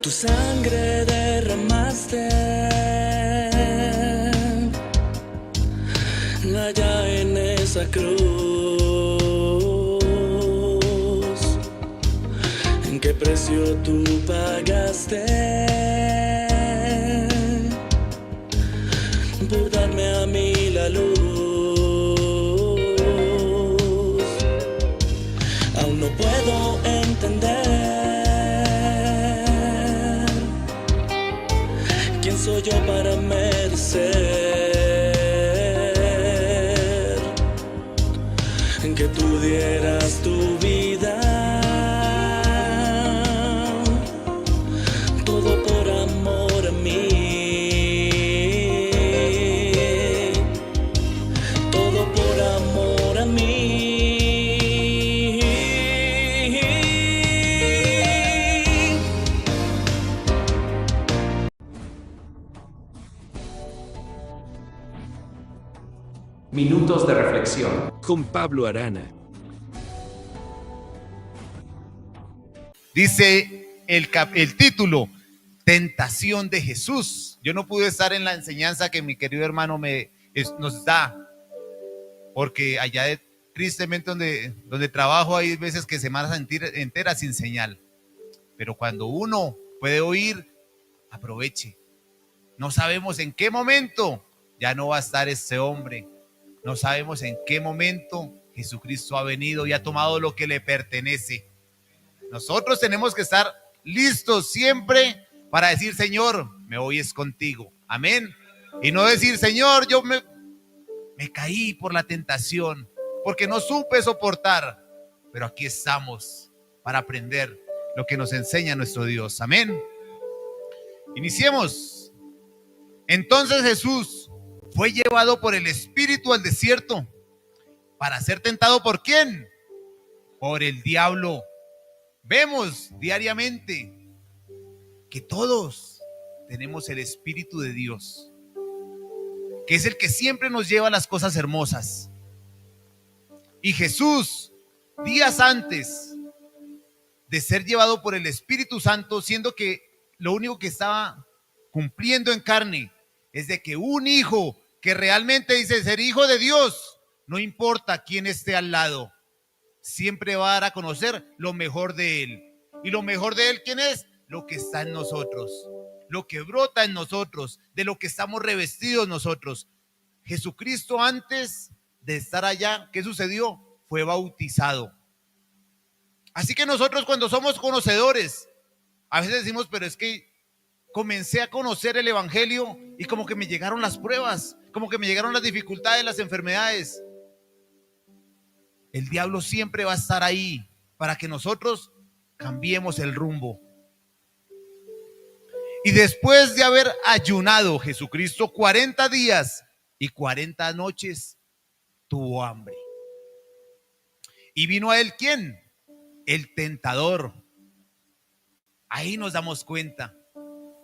Tu sangre derramaste allá en esa cruz. ¿En qué precio tú pagaste por darme a mí la luz? Aún no puedo entender quién soy yo para merecer que tú dieras tu vida, todo por amor a mí, todo por amor a mí. Minutos de reflexión con Pablo Arana. Dice el título, Tentación de Jesús. Yo no pude estar en la enseñanza que mi querido hermano nos da, porque allá tristemente donde trabajo hay veces que semanas enteras sin señal. Pero cuando uno puede oír, aproveche. No sabemos en qué momento ya no va a estar este hombre. No sabemos en qué momento Jesucristo ha venido y ha tomado lo que le pertenece. Nosotros tenemos que estar listos siempre para decir, Señor, me voy es contigo. Amén. Y no decir, Señor, yo me caí por la tentación, porque no supe soportar. Pero aquí estamos para aprender lo que nos enseña nuestro Dios. Amén. Iniciemos. Entonces Jesús fue llevado por el Espíritu al desierto para ser tentado ¿por quién? Por el diablo. Vemos diariamente que todos tenemos el Espíritu de Dios, que es el que siempre nos lleva a las cosas hermosas. Y Jesús, días antes de ser llevado por el Espíritu Santo, siendo que lo único que estaba cumpliendo en carne es de que un hijo que realmente dice ser hijo de Dios, no importa quién esté al lado, siempre va a dar a conocer lo mejor de él. ¿Y lo mejor de él quién es? Lo que está en nosotros, lo que brota en nosotros, de lo que estamos revestidos nosotros. Jesucristo, antes de estar allá, ¿qué sucedió? Fue bautizado. Así que nosotros, cuando somos conocedores, a veces decimos, pero es que comencé a conocer el evangelio y como que me llegaron las pruebas, como que me llegaron las dificultades, las enfermedades. El diablo siempre va a estar ahí para que nosotros cambiemos el rumbo. Y después de haber ayunado Jesucristo 40 días y 40 noches, tuvo hambre. Y vino a él ¿quién? El tentador. Ahí nos damos cuenta.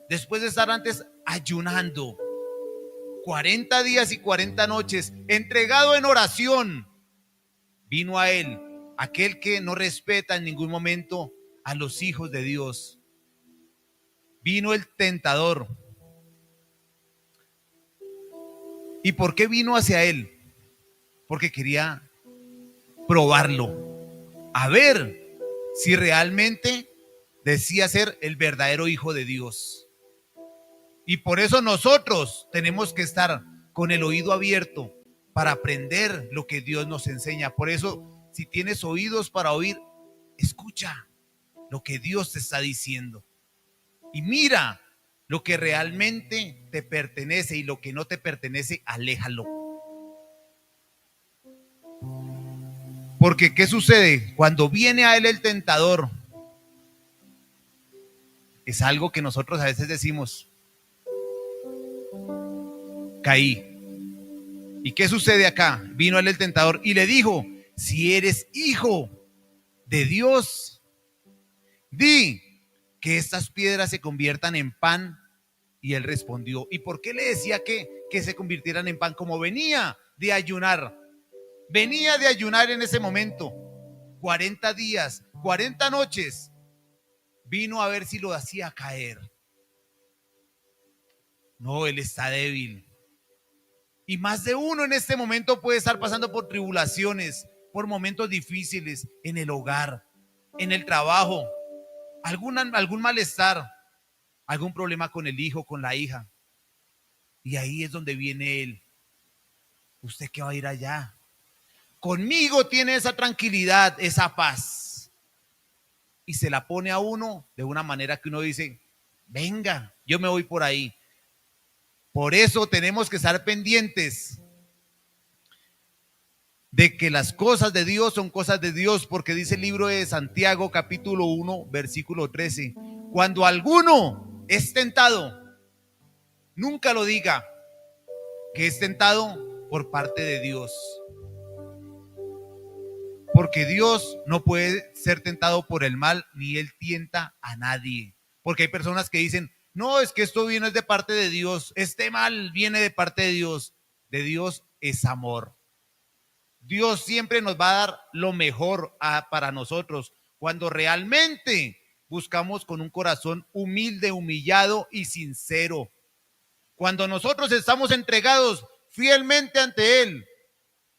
Después de estar antes ayunando 40 días y 40 noches, entregado en oración, vino a él aquel que no respeta en ningún momento a los hijos de Dios. Vino el tentador. ¿Y por qué vino hacia él? Porque quería probarlo, a ver si realmente decía ser el verdadero hijo de Dios. Y por eso nosotros tenemos que estar con el oído abierto para aprender lo que Dios nos enseña. Por eso, si tienes oídos para oír, escucha lo que Dios te está diciendo. Y mira lo que realmente te pertenece y lo que no te pertenece, aléjalo. Porque ¿qué sucede? Cuando viene a él el tentador, es algo que nosotros a veces decimos, caí. ¿Y qué sucede acá? Vino a él el tentador y le dijo, si eres hijo de Dios, di que estas piedras se conviertan en pan. Y él respondió, ¿y por qué le decía que se convirtieran en pan? Como venía de ayunar en ese momento, 40 días, 40 noches, vino a ver si lo hacía caer. No, él está débil. Y más de uno en este momento puede estar pasando por tribulaciones, por momentos difíciles en el hogar, en el trabajo, algún malestar, algún problema con el hijo, con la hija. Y ahí es donde viene él. ¿Usted qué va a ir allá? Conmigo tiene esa tranquilidad, esa paz. Y se la pone a uno de una manera que uno dice, venga, yo me voy por ahí. Por eso tenemos que estar pendientes de que las cosas de Dios son cosas de Dios, porque dice el libro de Santiago capítulo 1 versículo 13, cuando alguno es tentado, nunca lo diga que es tentado por parte de Dios, porque Dios no puede ser tentado por el mal, ni él tienta a nadie. Porque hay personas que dicen, no, es que esto viene de parte de Dios, este mal viene de parte de Dios. De Dios es amor. Dios siempre nos va a dar lo mejor para nosotros cuando realmente buscamos con un corazón humilde, humillado y sincero. Cuando nosotros estamos entregados fielmente ante Él,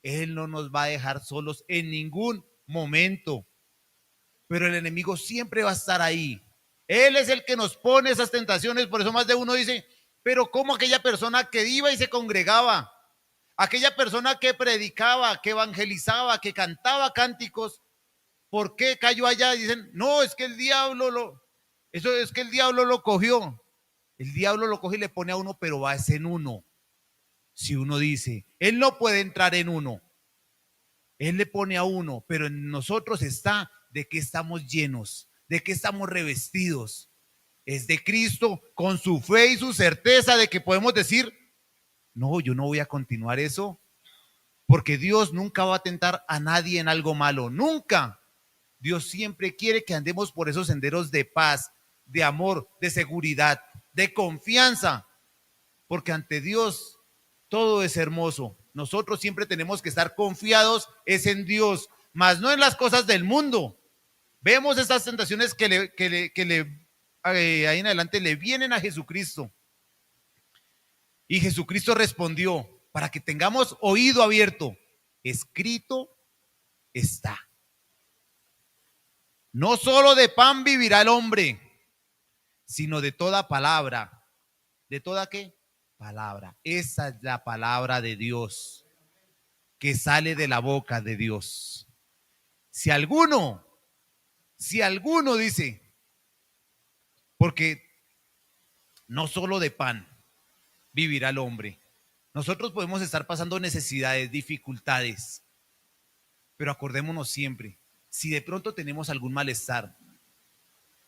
Él no nos va a dejar solos en ningún momento. Pero el enemigo siempre va a estar ahí. Él es el que nos pone esas tentaciones. Por eso más de uno dice, pero ¿cómo aquella persona que iba y se congregaba? Aquella persona que predicaba, que evangelizaba, que cantaba cánticos, ¿por qué cayó allá? Dicen, no, es que el diablo lo cogió. El diablo lo coge y le pone a uno, pero va en uno. Si uno dice, él no puede entrar en uno, él le pone a uno, pero en nosotros está de qué estamos llenos, de qué estamos revestidos. Es de Cristo con su fe y su certeza de que podemos decir, no, yo no voy a continuar eso, porque Dios nunca va a tentar a nadie en algo malo, nunca. Dios siempre quiere que andemos por esos senderos de paz, de amor, de seguridad, de confianza, porque ante Dios todo es hermoso. Nosotros siempre tenemos que estar confiados es en Dios, más no en las cosas del mundo. Vemos estas tentaciones que ahí en adelante le vienen a Jesucristo. Y Jesucristo respondió, para que tengamos oído abierto, escrito está. No solo de pan vivirá el hombre, sino de toda palabra. ¿De toda qué? Palabra. Esa es la palabra de Dios que sale de la boca de Dios. Si alguno dice, porque no solo de pan vivirá el hombre. Nosotros podemos estar pasando necesidades, dificultades, pero acordémonos siempre, si de pronto tenemos algún malestar,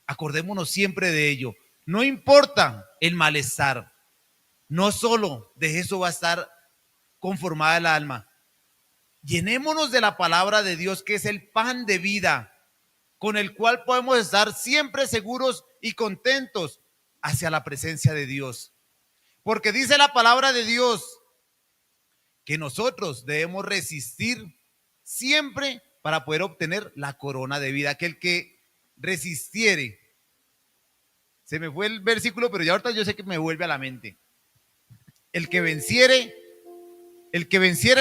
acordémonos siempre de ello. No importa el malestar, no solo de eso va a estar conformada el alma. Llenémonos de la palabra de Dios, que es el pan de vida, con el cual podemos estar siempre seguros y contentos hacia la presencia de Dios. Porque dice la palabra de Dios que nosotros debemos resistir siempre para poder obtener la corona de vida. Que el que resistiere, se me fue el versículo, pero ya ahorita yo sé que me vuelve a la mente. El que venciere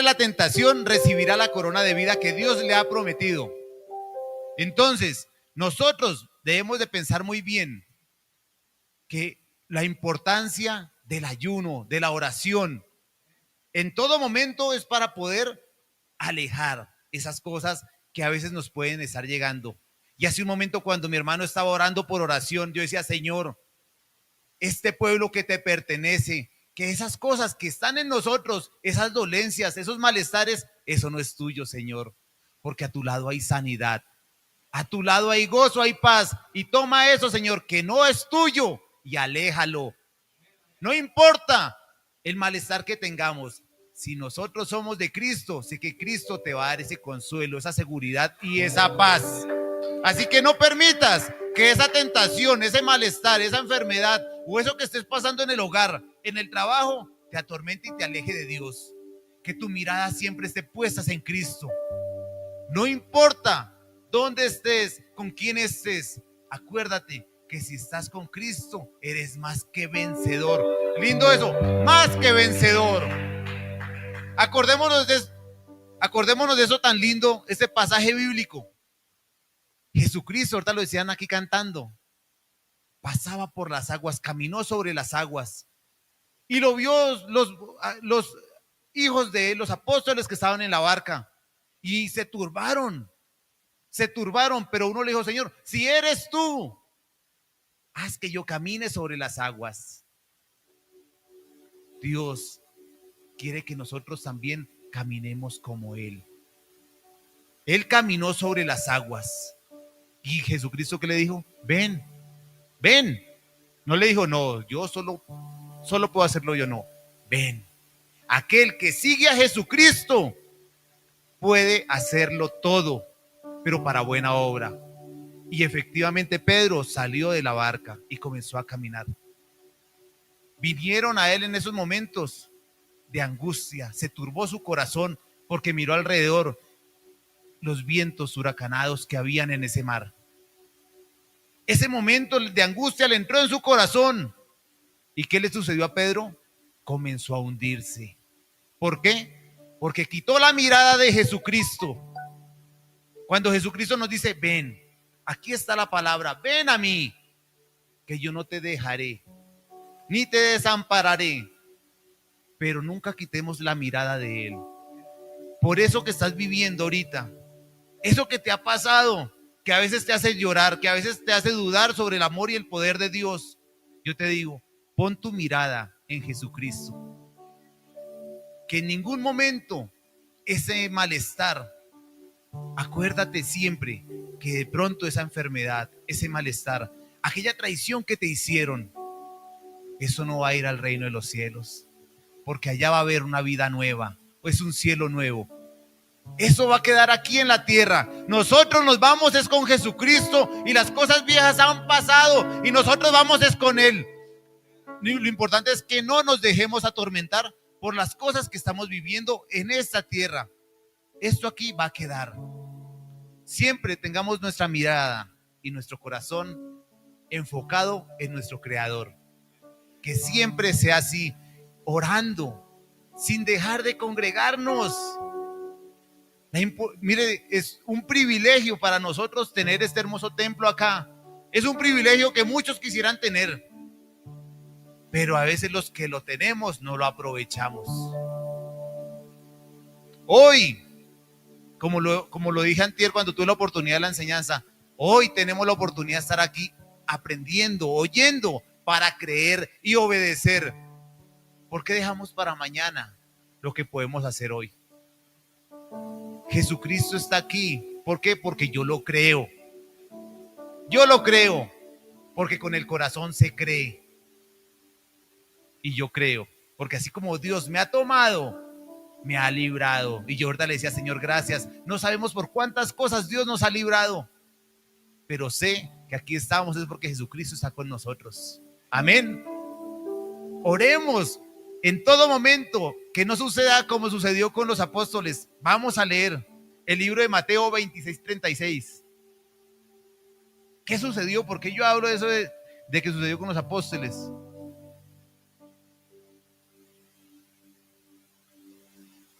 la tentación recibirá la corona de vida que Dios le ha prometido. Entonces, nosotros debemos de pensar muy bien que la importancia del ayuno, de la oración, en todo momento es para poder alejar esas cosas que a veces nos pueden estar llegando. Y hace un momento, cuando mi hermano estaba orando por oración, yo decía, Señor, este pueblo que te pertenece, que esas cosas que están en nosotros, esas dolencias, esos malestares, eso no es tuyo, Señor, porque a tu lado hay sanidad, a tu lado hay gozo, hay paz, y toma eso, Señor, que no es tuyo, y aléjalo. No importa el malestar que tengamos, si nosotros somos de Cristo, sé que Cristo te va a dar ese consuelo, esa seguridad y esa paz. Así que no permitas que esa tentación, ese malestar, esa enfermedad o eso que estés pasando en el hogar, en el trabajo, te atormente y te aleje de Dios. Que tu mirada siempre esté puesta en Cristo. No importa dónde estés, con quién estés, acuérdate que si estás con Cristo, eres más que vencedor. Lindo eso, más que vencedor. Acordémonos de eso tan lindo, este pasaje bíblico. Jesucristo, ahorita lo decían aquí cantando, pasaba por las aguas, caminó sobre las aguas y lo vio los hijos de él, los apóstoles que estaban en la barca, y se turbaron, pero uno le dijo: Señor, si eres tú, haz que yo camine sobre las aguas. Dios quiere que nosotros también caminemos como Él. Él caminó sobre las aguas. Y Jesucristo, ¿qué le dijo? Ven, ven. No le dijo: no, yo solo puedo hacerlo yo, no. Ven. Aquel que sigue a Jesucristo puede hacerlo todo, pero para buena obra. Y efectivamente Pedro salió de la barca y comenzó a caminar. Vinieron a él en esos momentos de angustia, se turbó su corazón porque miró alrededor los vientos huracanados que habían en ese mar. Ese momento de angustia le entró en su corazón. ¿Y qué le sucedió a Pedro? Comenzó a hundirse. ¿Por qué? Porque quitó la mirada de Jesucristo. Cuando Jesucristo nos dice: ven, aquí está la palabra, ven a mí, que yo no te dejaré, ni te desampararé. Pero nunca quitemos la mirada de Él. Por eso que estás viviendo ahorita, eso que te ha pasado, que a veces te hace llorar, que a veces te hace dudar sobre el amor y el poder de Dios, yo te digo, pon tu mirada en Jesucristo. Que en ningún momento ese malestar, acuérdate siempre que de pronto esa enfermedad, ese malestar, aquella traición que te hicieron, eso no va a ir al reino de los cielos, porque allá va a haber una vida nueva, es un cielo nuevo. Eso va a quedar aquí en la tierra. Nosotros nos vamos es con Jesucristo, y las cosas viejas han pasado y nosotros vamos es con Él. Lo importante es que no nos dejemos atormentar por las cosas que estamos viviendo en esta tierra. Esto aquí va a quedar. Siempre tengamos nuestra mirada y nuestro corazón enfocado en nuestro Creador. Que siempre sea así, orando, sin dejar de congregarnos. Mire, es un privilegio para nosotros tener este hermoso templo acá. Es un privilegio que muchos quisieran tener, pero a veces los que lo tenemos no lo aprovechamos. Hoy, como lo dije antier cuando tuve la oportunidad de la enseñanza, hoy tenemos la oportunidad de estar aquí aprendiendo, oyendo, para creer y obedecer. ¿Por qué dejamos para mañana lo que podemos hacer hoy? Jesucristo está aquí. ¿Por qué? Porque yo lo creo. Yo lo creo, porque con el corazón se cree. Y yo creo, porque así como Dios me ha tomado, me ha librado. Y yo ahorita le decía: Señor, gracias. No sabemos por cuántas cosas Dios nos ha librado, pero sé que aquí estamos es porque Jesucristo está con nosotros. Amén. Oremos en todo momento, que no suceda como sucedió con los apóstoles. Vamos a leer el libro de Mateo 26:36. ¿Qué sucedió? ¿Por qué yo hablo de eso de que sucedió con los apóstoles?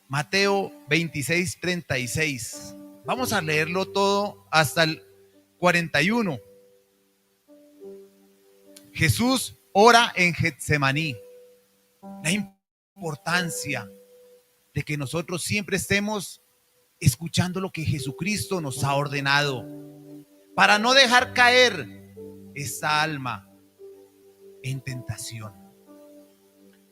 Mateo 26:36. Vamos a leerlo todo hasta el 41. Jesús ora en Getsemaní. La importancia de que nosotros siempre estemos escuchando lo que Jesucristo nos ha ordenado, para no dejar caer esa alma en tentación.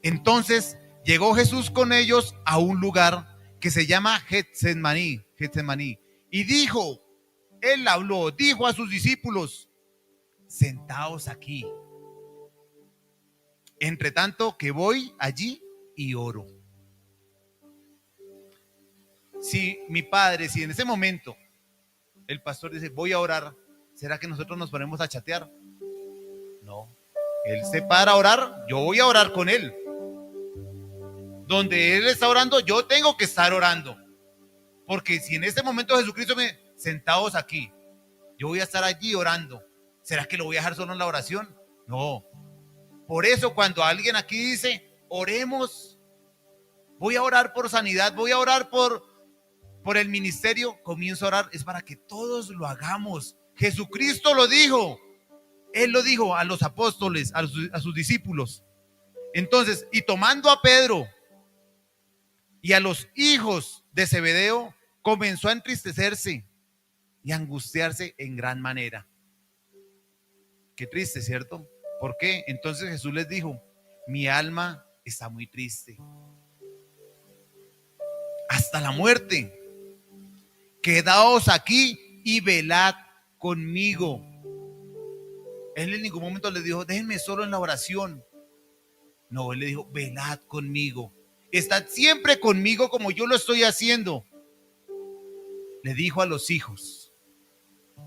Entonces llegó Jesús con ellos a un lugar que se llama Getsemaní, y dijo, él habló, dijo a sus discípulos: sentaos aquí, entre tanto que voy allí y oro. Si mi padre, si en ese momento el pastor dice: voy a orar, ¿será que nosotros nos ponemos a chatear? No, él se para a orar, yo voy a orar con él. Donde él está orando, yo tengo que estar orando, porque si en este momento Jesucristo me: sentaos aquí, yo voy a estar allí orando. ¿Será que lo voy a dejar solo en la oración? No. Por eso cuando alguien aquí dice, oremos, voy a orar por sanidad, voy a orar por el ministerio, comienzo a orar, es para que todos lo hagamos. Jesucristo lo dijo. Él lo dijo a los apóstoles, a sus discípulos. Entonces, y tomando a Pedro y a los hijos de Zebedeo, comenzó a entristecerse y a angustiarse en gran manera. Qué triste, ¿cierto? ¿Por qué? Entonces Jesús les dijo, mi alma está muy triste, hasta la muerte. Quedaos aquí y velad conmigo. Él en ningún momento les dijo, déjenme solo en la oración. No, él le dijo, velad conmigo. Estad siempre conmigo como yo lo estoy haciendo. Le dijo a los hijos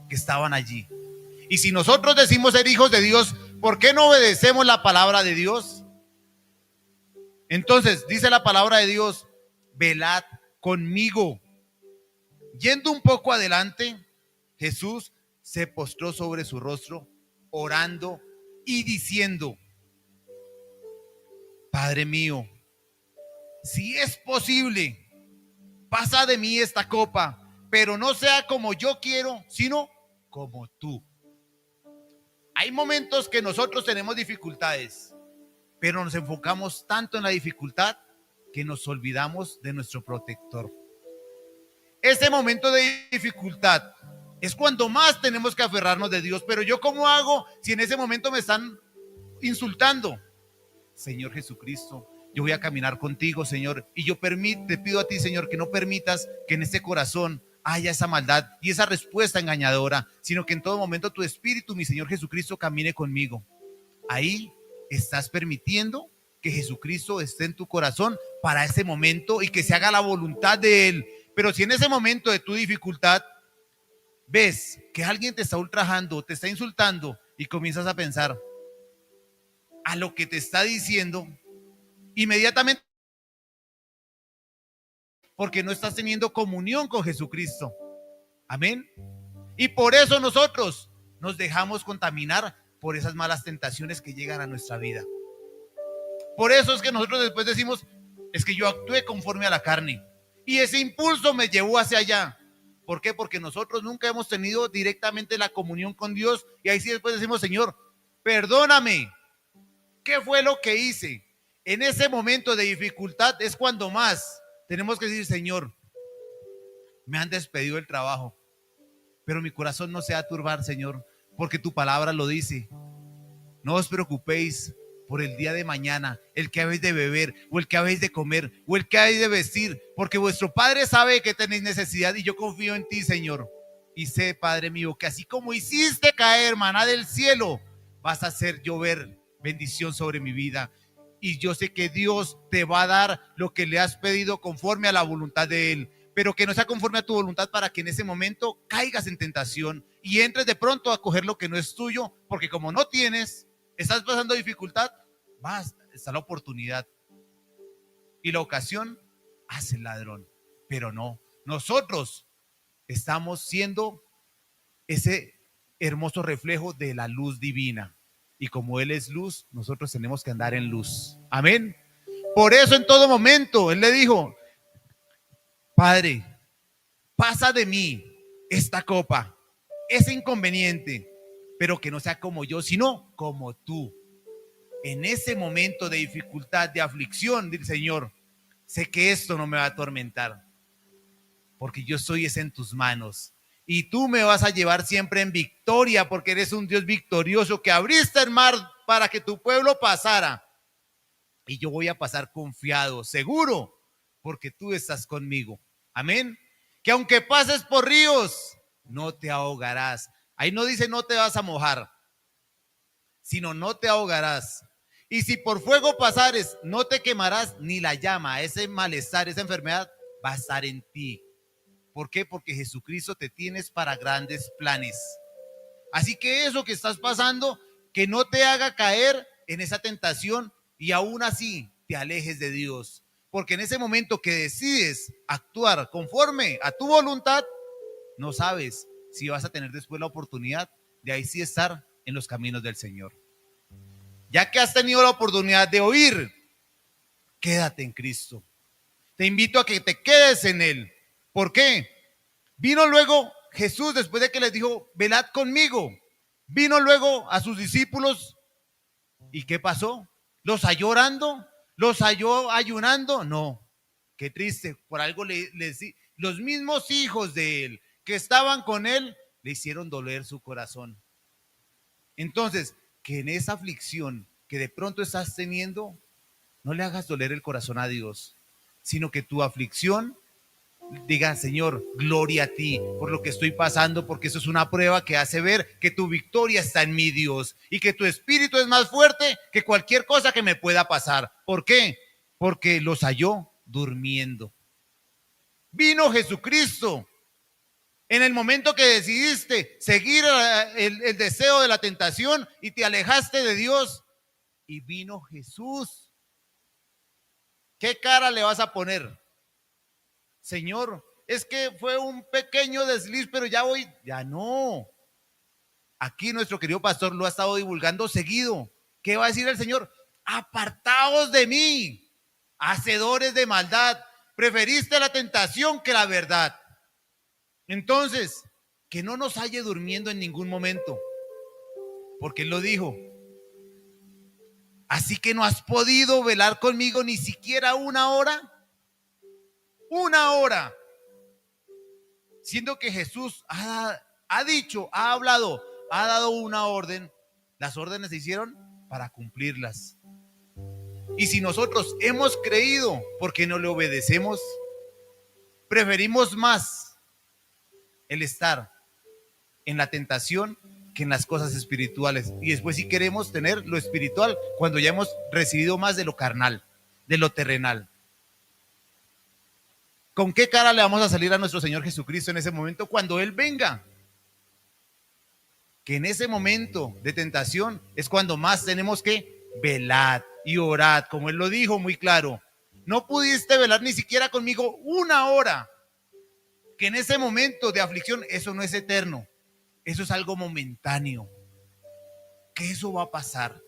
que estaban allí. Y si nosotros decimos ser hijos de Dios, ¿por qué no obedecemos la palabra de Dios? Entonces, dice la palabra de Dios, velad conmigo. Yendo un poco adelante, Jesús se postró sobre su rostro, orando y diciendo, Padre mío, si es posible, pasa de mí esta copa, pero no sea como yo quiero, sino como tú. Hay momentos que nosotros tenemos dificultades, pero nos enfocamos tanto en la dificultad que nos olvidamos de nuestro protector. Ese momento de dificultad es cuando más tenemos que aferrarnos de Dios. Pero yo, ¿cómo hago si en ese momento me están insultando? Señor Jesucristo, yo voy a caminar contigo, Señor, y yo te pido a ti, Señor, que no permitas que en este corazón haya esa maldad y esa respuesta engañadora, sino que en todo momento tu Espíritu, mi Señor Jesucristo, camine conmigo. Ahí estás permitiendo que Jesucristo esté en tu corazón para ese momento y que se haga la voluntad de Él. Pero si en ese momento de tu dificultad ves que alguien te está ultrajando, te está insultando y comienzas a pensar a lo que te está diciendo, inmediatamente, porque no estás teniendo comunión con Jesucristo. Amén. Y por eso nosotros nos dejamos contaminar por esas malas tentaciones que llegan a nuestra vida. Por eso es que nosotros después decimos, es que yo actué conforme a la carne y ese impulso me llevó hacia allá. ¿Por qué? Porque nosotros nunca hemos tenido directamente la comunión con Dios y ahí sí después decimos, Señor, perdóname. ¿Qué fue lo que hice? En ese momento de dificultad es cuando más tenemos que decir, Señor, me han despedido del trabajo, pero mi corazón no se va a turbar, Señor, porque tu palabra lo dice. No os preocupéis por el día de mañana, el que habéis de beber, o el que habéis de comer, o el que habéis de vestir, porque vuestro Padre sabe que tenéis necesidad y yo confío en ti, Señor. Y sé, Padre mío, que así como hiciste caer maná del cielo, vas a hacer llover bendición sobre mi vida. Y yo sé que Dios te va a dar lo que le has pedido conforme a la voluntad de Él, pero que no sea conforme a tu voluntad para que en ese momento caigas en tentación y entres de pronto a coger lo que no es tuyo, porque como no tienes, estás pasando dificultad, está la oportunidad. Y la ocasión hace el ladrón, pero no. Nosotros estamos siendo ese hermoso reflejo de la luz divina. Y como Él es luz, nosotros tenemos que andar en luz. Amén. Por eso en todo momento Él le dijo, Padre, pasa de mí esta copa, ese inconveniente, pero que no sea como yo, sino como tú. En ese momento de dificultad, de aflicción, dice Señor, sé que esto no me va a atormentar, porque yo estoy en tus manos. Y tú me vas a llevar siempre en victoria, porque eres un Dios victorioso que abriste el mar para que tu pueblo pasara. Y yo voy a pasar confiado, seguro, porque tú estás conmigo. Amén. Que aunque pases por ríos, no te ahogarás. Ahí no dice no te vas a mojar, sino no te ahogarás. Y si por fuego pasares, no te quemarás ni la llama. Ese malestar, esa enfermedad va a estar en ti. ¿Por qué? Porque Jesucristo te tienes para grandes planes. Así que eso que estás pasando, que no te haga caer en esa tentación y aún así te alejes de Dios. Porque en ese momento que decides actuar conforme a tu voluntad, no sabes si vas a tener después la oportunidad de ahí sí estar en los caminos del Señor. Ya que has tenido la oportunidad de oír, quédate en Cristo. Te invito a que te quedes en Él. ¿Por qué? Vino luego Jesús, después de que les dijo, velad conmigo. Vino luego a sus discípulos. ¿Y qué pasó? ¿Los halló orando? ¿Los halló ayunando? No. Qué triste. Por algo los mismos hijos de Él que estaban con Él le hicieron doler su corazón. Entonces, que en esa aflicción que de pronto estás teniendo, no le hagas doler el corazón a Dios, sino que tu aflicción diga, Señor, gloria a ti por lo que estoy pasando, porque eso es una prueba que hace ver que tu victoria está en mi Dios y que tu espíritu es más fuerte que cualquier cosa que me pueda pasar. ¿Por qué? Porque los halló durmiendo. Vino Jesucristo en el momento que decidiste seguir el deseo de la tentación y te alejaste de Dios, y vino Jesús. ¿Qué cara le vas a poner? Señor, es que fue un pequeño desliz, pero ya voy. Ya no. Aquí nuestro querido pastor lo ha estado divulgando seguido. ¿Qué va a decir el Señor? Apartaos de mí, hacedores de maldad. Preferiste la tentación que la verdad. Entonces, que no nos halle durmiendo en ningún momento, porque Él lo dijo. Así que no has podido velar conmigo ni siquiera una hora. Una hora. Siendo que Jesús ha dicho, ha hablado, ha dado una orden. Las órdenes se hicieron para cumplirlas. Y si nosotros hemos creído, ¿por qué no le obedecemos? Preferimos más el estar en la tentación que en las cosas espirituales. Y después si queremos tener lo espiritual cuando ya hemos recibido más de lo carnal, de lo terrenal. ¿Con qué cara le vamos a salir a nuestro Señor Jesucristo en ese momento cuando Él venga? Que en ese momento de tentación es cuando más tenemos que velar y orar, como Él lo dijo muy claro. No pudiste velar ni siquiera conmigo una hora. Que en ese momento de aflicción, eso no es eterno, eso es algo momentáneo, que eso va a pasar.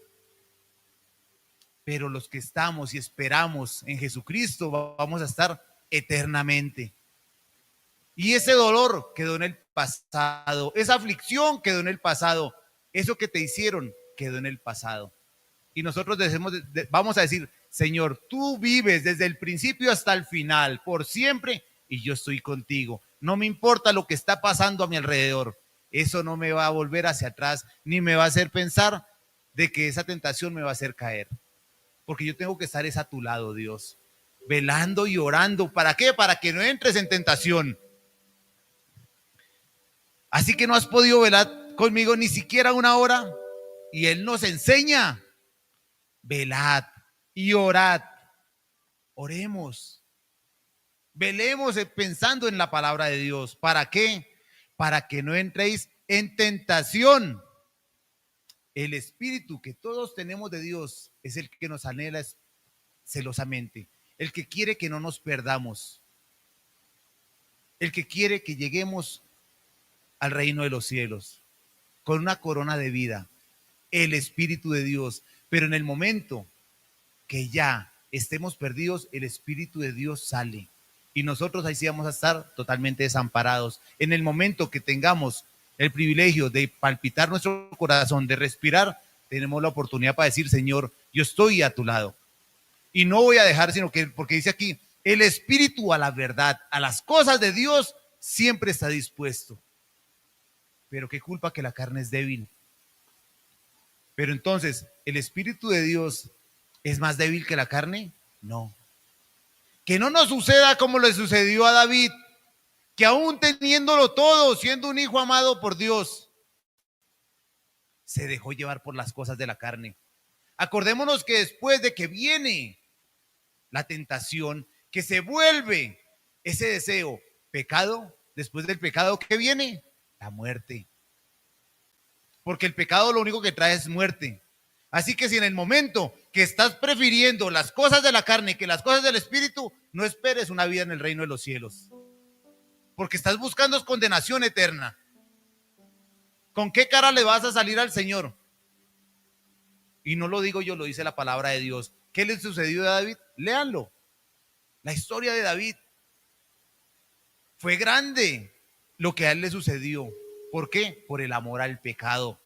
Pero los que estamos y esperamos en Jesucristo vamos a estar eternamente. Y ese dolor quedó en el pasado, esa aflicción quedó en el pasado, eso que te hicieron quedó en el pasado. Y nosotros vamos a decir, Señor, tú vives desde el principio hasta el final, por siempre, y yo estoy contigo. No me importa lo que está pasando a mi alrededor. Eso no me va a volver hacia atrás, ni me va a hacer pensar de que esa tentación me va a hacer caer. Porque yo tengo que estar a tu lado, Dios, velando y orando. ¿Para qué? Para que no entres en tentación. Así que no has podido velar conmigo ni siquiera una hora. Y Él nos enseña, velad y orad. Oremos. Velemos pensando en la palabra de Dios. ¿Para qué? Para que no entréis en tentación. El espíritu que todos tenemos de Dios es el que nos anhela celosamente, el que quiere que no nos perdamos, el que quiere que lleguemos al reino de los cielos con una corona de vida, el Espíritu de Dios. Pero en el momento que ya estemos perdidos, el Espíritu de Dios sale y nosotros ahí sí vamos a estar totalmente desamparados. En el momento que tengamos el privilegio de palpitar nuestro corazón, de respirar, tenemos la oportunidad para decir, Señor, yo estoy a tu lado y no voy a dejar, sino que, porque dice aquí, el espíritu a la verdad, a las cosas de Dios, siempre está dispuesto. Pero qué culpa que la carne es débil. Pero entonces, ¿el espíritu de Dios es más débil que la carne? No. Que no nos suceda como le sucedió a David, que aún teniéndolo todo, siendo un hijo amado por Dios, se dejó llevar por las cosas de la carne. Acordémonos que después de que viene la tentación, que se vuelve ese deseo pecado, después del pecado, ¿qué viene? La muerte. Porque el pecado lo único que trae es muerte. Así que si en el momento que estás prefiriendo las cosas de la carne que las cosas del espíritu, no esperes una vida en el reino de los cielos. Porque estás buscando condenación eterna. ¿Con qué cara le vas a salir al Señor? Y no lo digo yo, lo dice la palabra de Dios. ¿Qué le sucedió a David? Léanlo. La historia de David. Fue grande lo que a él le sucedió. ¿Por qué? Por el amor al pecado.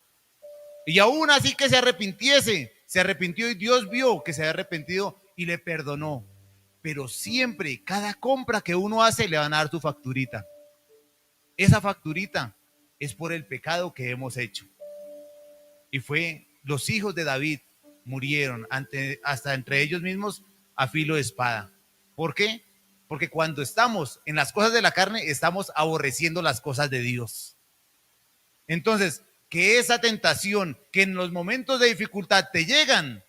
Y aún así que se arrepintió y Dios vio que se había arrepentido y le perdonó. Pero siempre, cada compra que uno hace le van a dar su facturita. Esa facturita es por el pecado que hemos hecho. Y los hijos de David murieron hasta entre ellos mismos a filo de espada. ¿Por qué? Porque cuando estamos en las cosas de la carne, estamos aborreciendo las cosas de Dios. Entonces, que esa tentación que en los momentos de dificultad te llegan,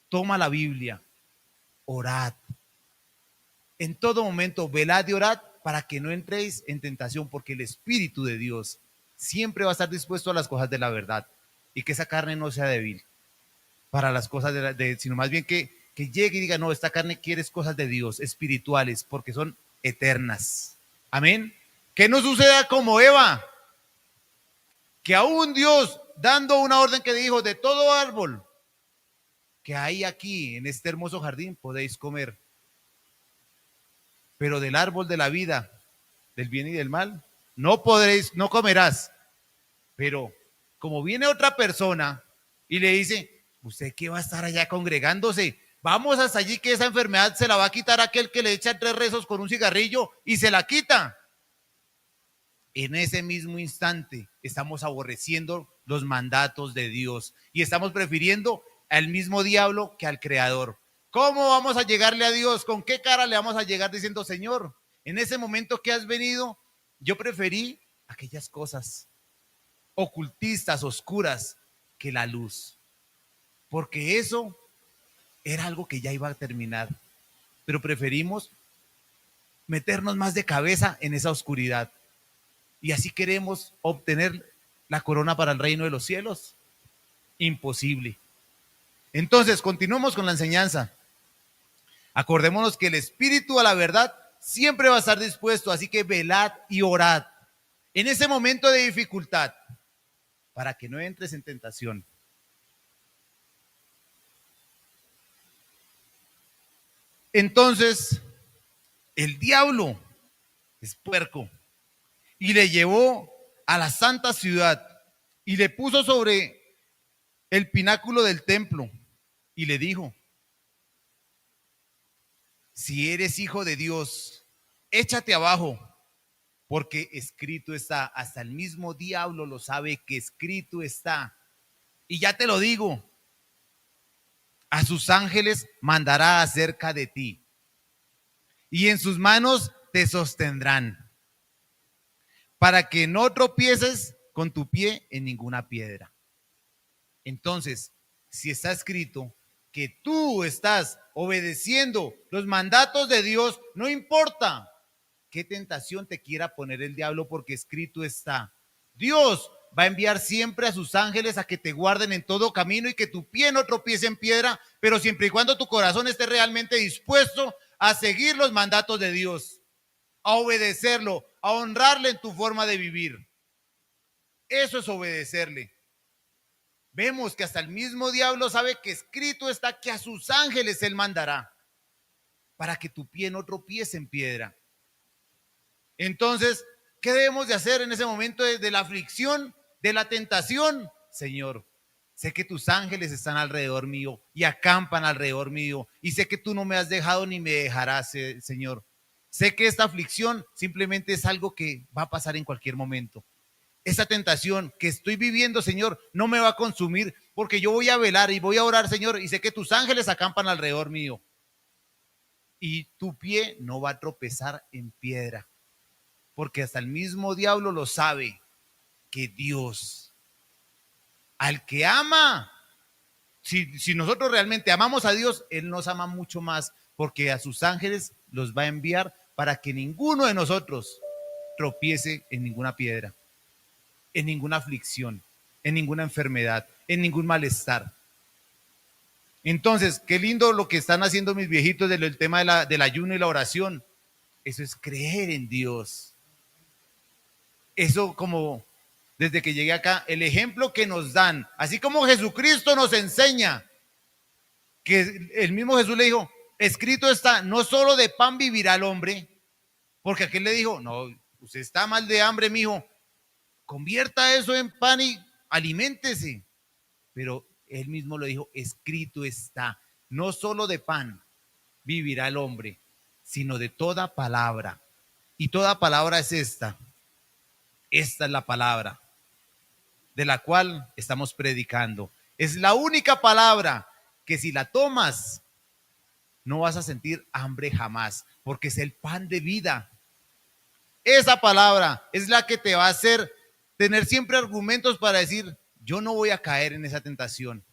toma la Biblia, orad. En todo momento, velad y orad para que no entréis en tentación, porque el Espíritu de Dios siempre va a estar dispuesto a las cosas de la verdad y que esa carne no sea débil para las cosas sino más bien que llegue y diga, no, esta carne quiere cosas de Dios, espirituales, porque son eternas. Amén. Que no suceda como Eva, que aún Dios dando una orden que dijo, de todo árbol que hay aquí en este hermoso jardín podéis comer, pero del árbol de la vida, del bien y del mal, no podréis, no comerás. Pero como viene otra persona y le dice, ¿usted qué va a estar allá congregándose? Vamos hasta allí que esa enfermedad se la va a quitar aquel que le echa 3 rezos con un cigarrillo y se la quita. En ese mismo instante estamos aborreciendo los mandatos de Dios y estamos prefiriendo al mismo diablo que al Creador. ¿Cómo vamos a llegarle a Dios? ¿Con qué cara le vamos a llegar diciendo, Señor, en ese momento que has venido, yo preferí aquellas cosas ocultistas, oscuras, que la luz? Porque eso era algo que ya iba a terminar, pero preferimos meternos más de cabeza en esa oscuridad. Y así queremos obtener la corona para el reino de los cielos. Imposible. Entonces, continuemos con la enseñanza. Acordémonos que el espíritu a la verdad siempre va a estar dispuesto, así que velad y orad en ese momento de dificultad para que no entres en tentación. Entonces, el diablo es puerco y le llevó a la santa ciudad y le puso sobre el pináculo del templo y le dijo, si eres hijo de Dios, échate abajo, porque escrito está. Hasta el mismo diablo lo sabe que escrito está. Y ya te lo digo, a sus ángeles mandará acerca de ti, y en sus manos te sostendrán, para que no tropieces con tu pie en ninguna piedra. Entonces, si está escrito que tú estás obedeciendo los mandatos de Dios, no importa qué tentación te quiera poner el diablo, porque escrito está. Dios va a enviar siempre a sus ángeles a que te guarden en todo camino y que tu pie no tropiece en piedra, pero siempre y cuando tu corazón esté realmente dispuesto a seguir los mandatos de Dios, a obedecerlo, a honrarle en tu forma de vivir. Eso es obedecerle. Vemos que hasta el mismo diablo sabe que escrito está que a sus ángeles él mandará para que tu pie no tropiece en piedra. Entonces, ¿qué debemos de hacer en ese momento de la aflicción, de la tentación? Señor, sé que tus ángeles están alrededor mío y acampan alrededor mío, y sé que tú no me has dejado ni me dejarás, Señor. Sé que esta aflicción simplemente es algo que va a pasar en cualquier momento. Esa tentación que estoy viviendo, Señor, no me va a consumir, porque yo voy a velar y voy a orar, Señor, y sé que tus ángeles acampan alrededor mío. Y tu pie no va a tropezar en piedra, porque hasta el mismo diablo lo sabe, que Dios, al que ama, si nosotros realmente amamos a Dios, Él nos ama mucho más, porque a sus ángeles los va a enviar para que ninguno de nosotros tropiece en ninguna piedra, en ninguna aflicción, en ninguna enfermedad, en ningún malestar. Entonces, qué lindo lo que están haciendo mis viejitos del tema del ayuno y la oración. Eso es creer en Dios. Eso, como desde que llegué acá, el ejemplo que nos dan, así como Jesucristo nos enseña, que el mismo Jesús le dijo, escrito está, no solo de pan vivirá el hombre, porque aquel le dijo, no, usted está mal de hambre, mijo, convierta eso en pan y aliméntese. Pero él mismo lo dijo, escrito está, no solo de pan vivirá el hombre, sino de toda palabra. Y toda palabra es esta. Esta es la palabra de la cual estamos predicando. Es la única palabra que si la tomas, no vas a sentir hambre jamás, porque es el pan de vida. Esa palabra es la que te va a hacer tener siempre argumentos para decir, yo no voy a caer en esa tentación.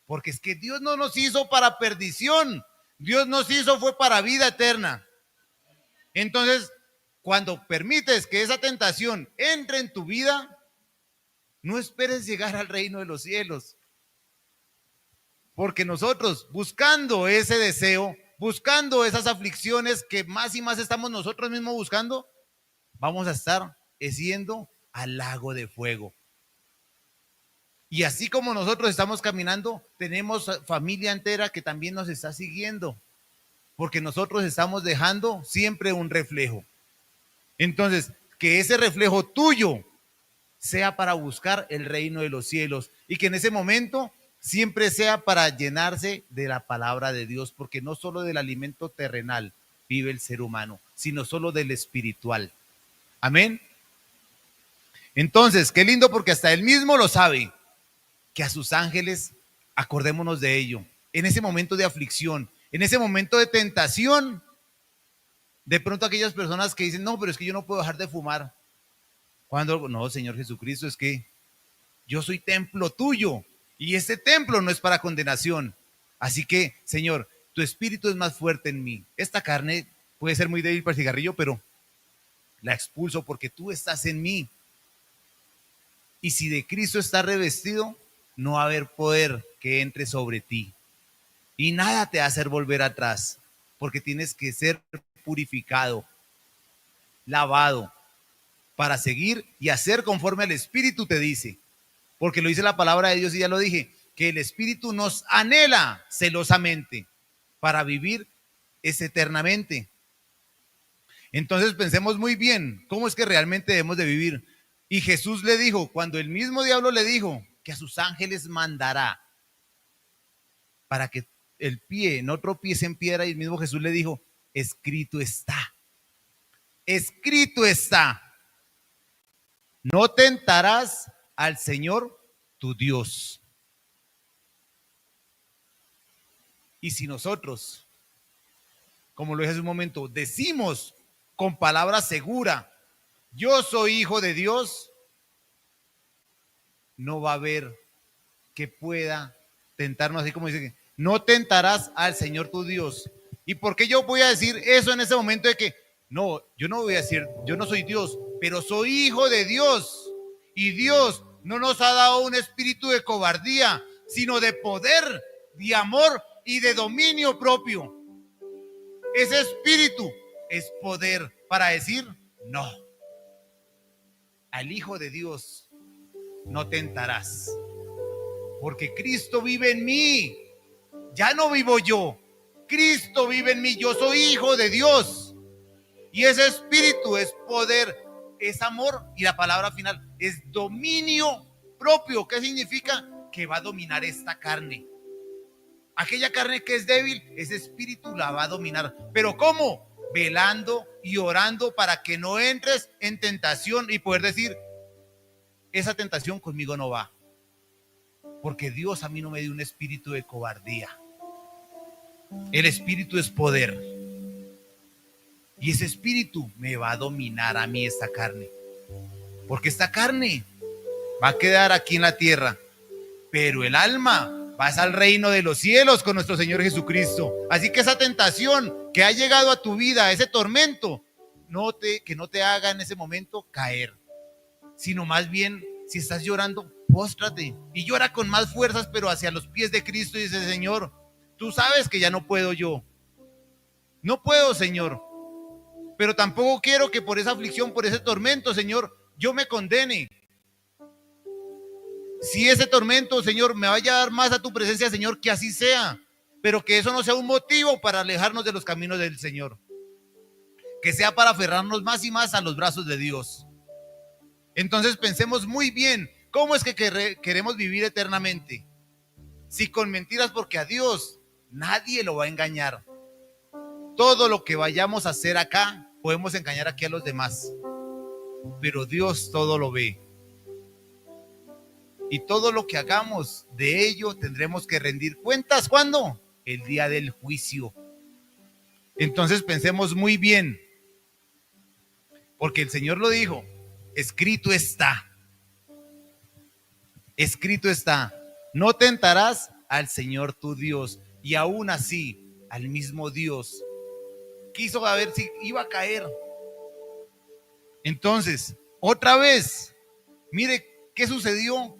Porque es que Dios no nos hizo para perdición, Dios nos hizo fue para vida eterna. Entonces, cuando permites que esa tentación entre en tu vida, no esperes llegar al reino de los cielos. Porque nosotros, buscando ese deseo, buscando esas aflicciones que más y más estamos nosotros mismos buscando, vamos a estar yendo al lago de fuego. Y así como nosotros estamos caminando, tenemos familia entera que también nos está siguiendo, porque nosotros estamos dejando siempre un reflejo. Entonces, que ese reflejo tuyo sea para buscar el reino de los cielos y que en ese momento siempre sea para llenarse de la palabra de Dios, porque no solo del alimento terrenal vive el ser humano, sino solo del espiritual. Amén. Entonces, qué lindo, porque hasta él mismo lo sabe, que a sus ángeles, acordémonos de ello, en ese momento de aflicción, en ese momento de tentación. De pronto aquellas personas que dicen, no, pero es que yo no puedo dejar de fumar. Cuando, no, Señor Jesucristo, es que yo soy templo tuyo y este templo no es para condenación. Así que, Señor, tu espíritu es más fuerte en mí. Esta carne puede ser muy débil para el cigarrillo, pero la expulso porque tú estás en mí. Y si de Cristo está revestido, no va a haber poder que entre sobre ti. Y nada te va a hacer volver atrás, porque tienes que ser purificado, lavado, para seguir y hacer conforme al Espíritu te dice. Porque lo dice la palabra de Dios y ya lo dije, que el Espíritu nos anhela celosamente para vivir eternamente. Entonces pensemos muy bien cómo es que realmente debemos de vivir. Y Jesús le dijo, cuando el mismo diablo le dijo que a sus ángeles mandará para que el pie no tropiece en piedra, y el mismo Jesús le dijo, escrito está, escrito está, no tentarás al Señor tu Dios. Y si nosotros, como lo dije hace un momento, decimos con palabra segura, yo soy hijo de Dios, no va a haber que pueda tentarnos, así como dice, no tentarás al Señor tu Dios. ¿Y por qué yo voy a decir eso en ese momento de que, no, yo no voy a decir, yo no soy Dios, pero soy hijo de Dios? Y Dios no nos ha dado un espíritu de cobardía, sino de poder, de amor y de dominio propio. Ese espíritu es poder para decir no. Al Hijo de Dios no tentarás, porque Cristo vive en mí. Ya no vivo yo, Cristo vive en mí. Yo soy hijo de Dios. Y ese espíritu es poder, es amor, y la palabra final es dominio propio. ¿Qué significa? Que va a dominar esta carne. Aquella carne que es débil, ese espíritu la va a dominar. ¿Pero cómo? Velando y orando para que no entres en tentación y poder decir, esa tentación conmigo no va, porque Dios a mí no me dio un espíritu de cobardía. El espíritu es poder, y ese espíritu me va a dominar a mí esta carne, porque esta carne va a quedar aquí en la tierra, pero el alma vas al reino de los cielos con nuestro Señor Jesucristo. Así que esa tentación que ha llegado a tu vida, ese tormento, que no te haga en ese momento caer, sino más bien, si estás llorando, póstrate y llora con más fuerzas, pero hacia los pies de Cristo, y dice, Señor, tú sabes que ya no puedo yo. No puedo, Señor, pero tampoco quiero que por esa aflicción, por ese tormento, Señor, yo me condene. Si ese tormento, Señor, me vaya a dar más a tu presencia, Señor, que así sea, pero que eso no sea un motivo para alejarnos de los caminos del Señor, que sea para aferrarnos más y más a los brazos de Dios. Entonces pensemos muy bien, ¿cómo es que queremos vivir eternamente? Si con mentiras, porque a Dios nadie lo va a engañar. Todo lo que vayamos a hacer acá, podemos engañar aquí a los demás, pero Dios todo lo ve. Y todo lo que hagamos, de ello tendremos que rendir cuentas. ¿Cuándo? El día del juicio. Entonces pensemos muy bien, porque el Señor lo dijo, escrito está. Escrito está, no tentarás al Señor tu Dios. Y aún así, al mismo Dios quiso a ver si iba a caer. Entonces, otra vez, mire qué sucedió.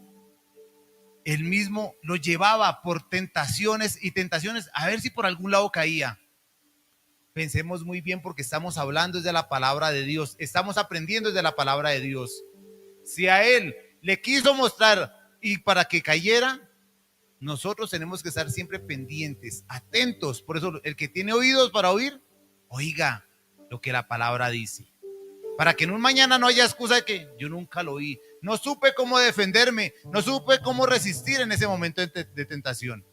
Él mismo lo llevaba por tentaciones y tentaciones, a ver si por algún lado caía. Pensemos muy bien, porque estamos hablando desde la palabra de Dios, estamos aprendiendo desde la palabra de Dios. Si a él le quiso mostrar y para que cayera, nosotros tenemos que estar siempre pendientes, atentos. Por eso el que tiene oídos para oír, oiga lo que la palabra dice, para que en un mañana no haya excusa de que yo nunca lo oí, no supe cómo defenderme, no supe cómo resistir en ese momento de tentación.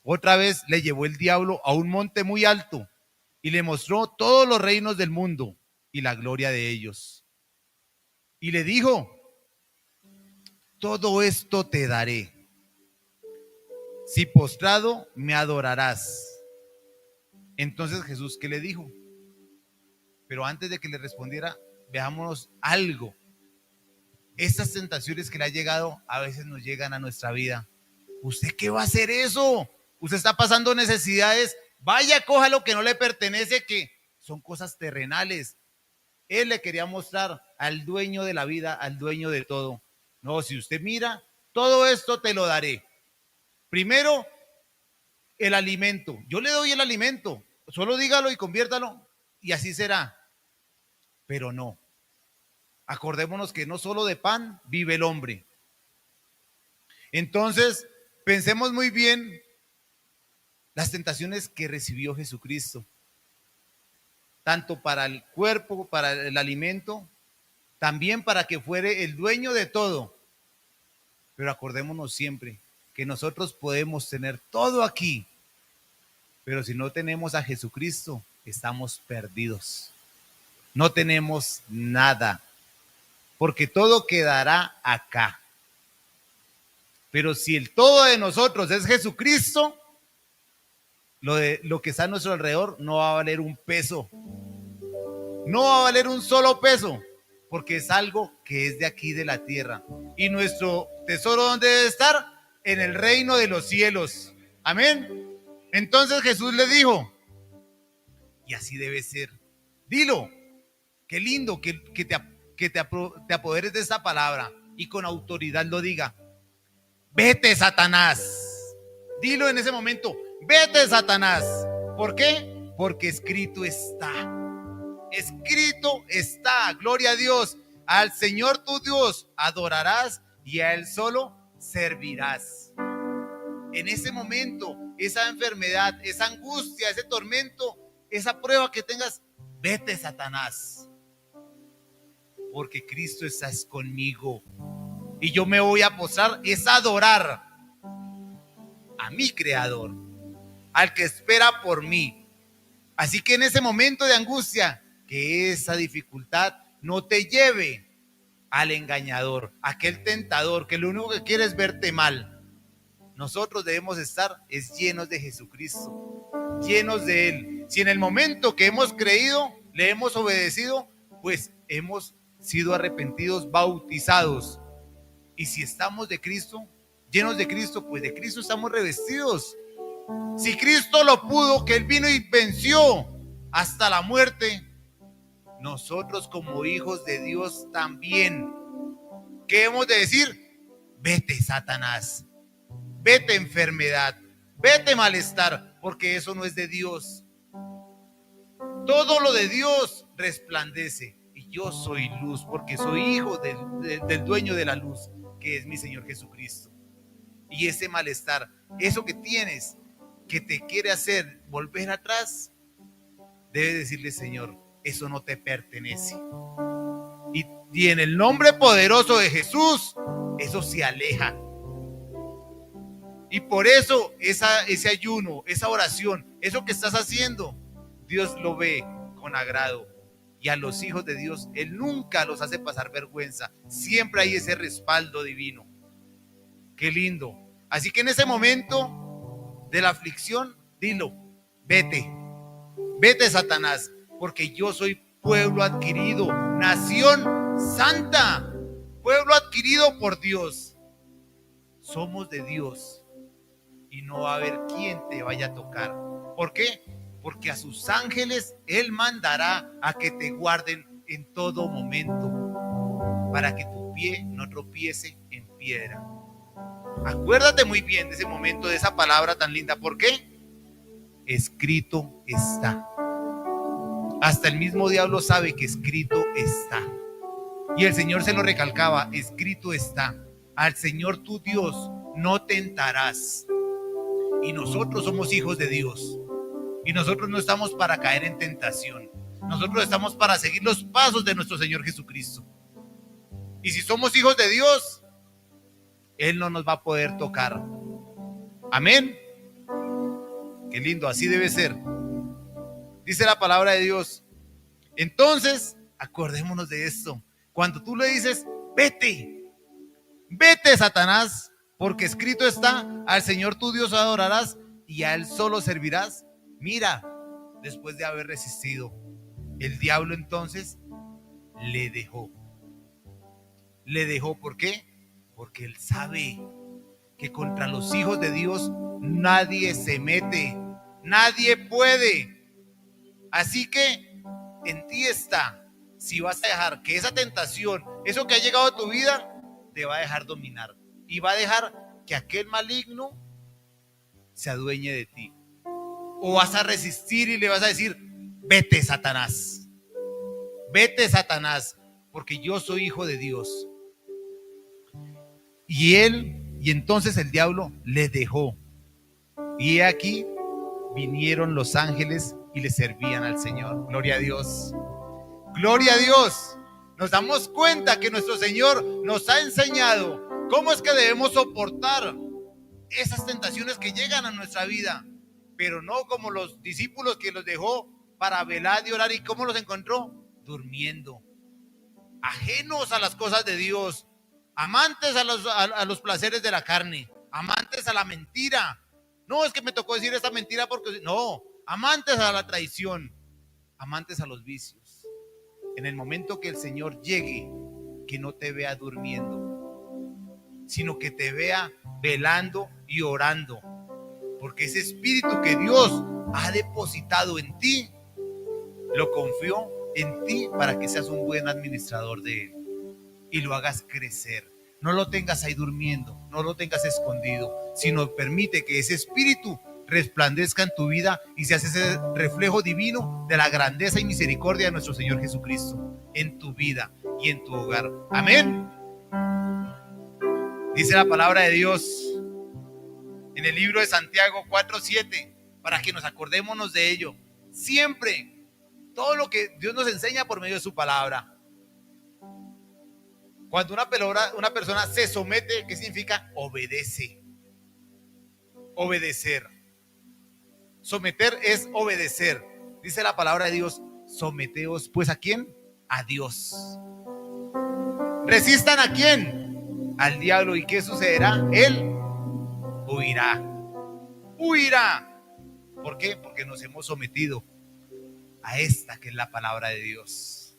Otra vez le llevó el diablo a un monte muy alto y le mostró todos los reinos del mundo y la gloria de ellos. Y le dijo, todo esto te daré si postrado me adorarás. Entonces Jesús, ¿qué le dijo? Pero antes de que le respondiera, veámonos algo. Estas tentaciones que le ha llegado, a veces nos llegan a nuestra vida. ¿Usted qué va a hacer eso? Usted está pasando necesidades, vaya, coja lo que no le pertenece, que son cosas terrenales. Él le quería mostrar al dueño de la vida, al dueño de todo. No, si usted mira, todo esto te lo daré. Primero, el alimento. Yo le doy el alimento, solo dígalo y conviértalo, y así será. Pero no. Acordémonos que no solo de pan vive el hombre. Entonces, pensemos muy bien las tentaciones que recibió Jesucristo, tanto para el cuerpo, para el alimento, también para que fuere el dueño de todo. Pero acordémonos siempre que nosotros podemos tener todo aquí, pero si no tenemos a Jesucristo, estamos perdidos. No tenemos nada, porque todo quedará acá. Pero si el todo de nosotros es Jesucristo, lo que está a nuestro alrededor no va a valer un peso. No va a valer un solo peso, porque es algo que es de aquí, de la tierra. Y nuestro tesoro, ¿dónde debe estar? En el reino de los cielos. Amén. Entonces Jesús le dijo, y así debe ser. Dilo. Qué lindo que te apoderes de esta palabra y con autoridad lo diga. Vete, Satanás. Dilo en ese momento. Vete, Satanás. ¿Por qué? Porque escrito está. Escrito está. Gloria a Dios. Al Señor tu Dios adorarás y a Él solo servirás. En ese momento, esa enfermedad, esa angustia, ese tormento, esa prueba que tengas, vete, Satanás. Porque Cristo está conmigo. Y yo me voy a postrar, es adorar a mi Creador, al que espera por mí. Así que en ese momento de angustia, que esa dificultad no te lleve al engañador, aquel tentador que lo único que quiere es verte mal. Nosotros debemos estar llenos de Jesucristo, llenos de Él. Si en el momento que hemos creído, le hemos obedecido, pues hemos sido arrepentidos, bautizados. Y si estamos de Cristo, llenos de Cristo, pues de Cristo estamos revestidos. Si Cristo lo pudo, que Él vino y venció hasta la muerte, nosotros como hijos de Dios también. ¿Qué hemos de decir? Vete, Satanás. Vete, enfermedad. Vete, malestar, porque eso no es de Dios. Todo lo de Dios resplandece. Y yo soy luz, porque soy hijo del dueño de la luz. que es mi Señor Jesucristo. Y ese malestar, eso que tienes, que te quiere hacer volver atrás, debes decirle: Señor, eso no te pertenece. Y en el nombre poderoso de Jesús, eso se aleja. Y por eso ese ayuno, esa oración, eso que estás haciendo, Dios lo ve con agrado. Y a los hijos de Dios, Él nunca los hace pasar vergüenza. Siempre hay ese respaldo divino. Qué lindo. Así que en ese momento de la aflicción, dilo: vete, vete, Satanás, porque yo soy pueblo adquirido, nación santa, pueblo adquirido por Dios. Somos de Dios y no va a haber quien te vaya a tocar. ¿Por qué? Porque a sus ángeles Él mandará a que te guarden en todo momento, para que tu pie no tropiece en piedra. Acuérdate muy bien de ese momento, de esa palabra tan linda. ¿Por qué? Escrito está. Hasta el mismo diablo sabe que escrito está. Y el Señor se lo recalcaba: escrito está. Al Señor tu Dios no tentarás. Y nosotros somos hijos de Dios. Y nosotros no estamos para caer en tentación. Nosotros estamos para seguir los pasos de nuestro Señor Jesucristo. Y si somos hijos de Dios, Él no nos va a poder tocar. Amén. Qué lindo, así debe ser. Dice la palabra de Dios. Entonces, acordémonos de esto. Cuando tú le dices: vete, vete, Satanás, porque escrito está: al Señor tu Dios adorarás y a Él solo servirás. Mira, después de haber resistido, el diablo entonces le dejó. Le dejó, ¿por qué? Porque él sabe que contra los hijos de Dios nadie se mete, nadie puede. Así que en ti está, si vas a dejar que esa tentación, eso que ha llegado a tu vida, te va a dejar dominar y va a dejar que aquel maligno se adueñe de ti. O vas a resistir y le vas a decir: vete, Satanás, porque yo soy hijo de Dios. Y entonces el diablo le dejó. Y aquí vinieron los ángeles y le servían al Señor. Gloria a Dios. Gloria a Dios. Nos damos cuenta que nuestro Señor nos ha enseñado cómo es que debemos soportar esas tentaciones que llegan a nuestra vida. Pero no como los discípulos que los dejó para velar y orar. ¿Y cómo los encontró? Durmiendo, ajenos a las cosas de Dios, amantes a los placeres de la carne, amantes a la mentira. No, es que me tocó decir esta mentira porque no, amantes a la traición, amantes a los vicios. En el momento que el Señor llegue, que no te vea durmiendo, sino que te vea velando y orando. Porque ese espíritu que Dios ha depositado en ti, lo confió en ti para que seas un buen administrador de él y lo hagas crecer. No lo tengas ahí durmiendo, no lo tengas escondido, sino permite que ese espíritu resplandezca en tu vida y seas ese reflejo divino de la grandeza y misericordia de nuestro Señor Jesucristo en tu vida y en tu hogar. Amén. Dice la palabra de Dios en el libro de Santiago 4:7, para que nos acordémonos de ello siempre, todo lo que Dios nos enseña por medio de su palabra. Cuando una persona se somete, ¿qué significa? Obedece. Obedecer. Someter es obedecer. Dice la palabra de Dios: someteos pues ¿a quién? A Dios. ¿Resistan a quién? Al diablo. ¿Y qué sucederá? Él huirá. Huirá. ¿Por qué? Porque nos hemos sometido a esta que es la palabra de Dios.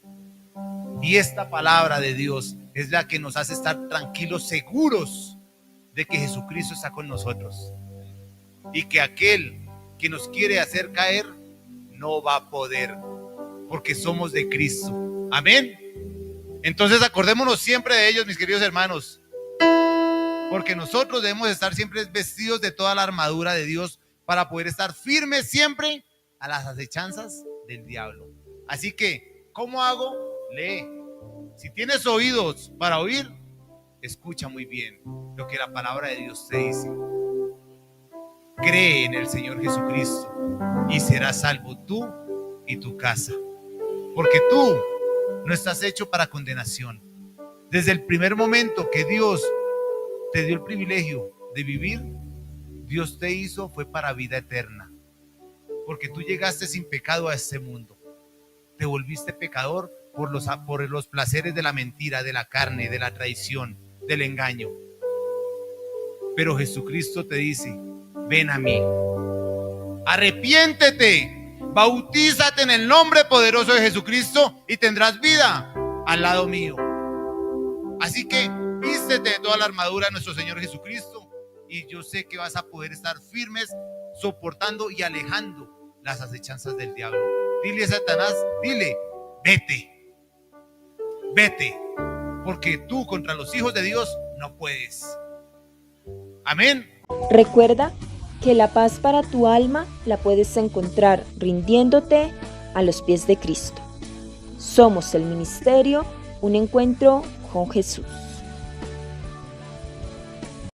Y esta palabra de Dios es la que nos hace estar tranquilos, seguros de que Jesucristo está con nosotros y que aquel que nos quiere hacer caer no va a poder, porque somos de Cristo. Amén. Entonces acordémonos siempre de ellos, mis queridos hermanos, porque nosotros debemos estar siempre vestidos de toda la armadura de Dios para poder estar firmes siempre a las acechanzas del diablo. Así que, ¿cómo hago? Lee. Si tienes oídos para oír, escucha muy bien lo que la palabra de Dios te dice. Cree en el Señor Jesucristo y serás salvo tú y tu casa. Porque tú no estás hecho para condenación. Desde el primer momento que Dios te dio el privilegio de vivir, Dios te hizo fue para vida eterna. Porque tú llegaste sin pecado a este mundo. Te volviste pecador por los placeres de la mentira, de la carne, de la traición, del engaño. Pero Jesucristo te dice: ven a mí, arrepiéntete, bautízate en el nombre poderoso de Jesucristo y tendrás vida al lado mío. Así que vístete de toda la armadura de nuestro Señor Jesucristo y yo sé que vas a poder estar firmes, soportando y alejando las acechanzas del diablo. Dile a Satanás, dile: vete, vete, porque tú contra los hijos de Dios no puedes. Amén. Recuerda que la paz para tu alma la puedes encontrar rindiéndote a los pies de Cristo. Somos el ministerio, un encuentro con Jesús.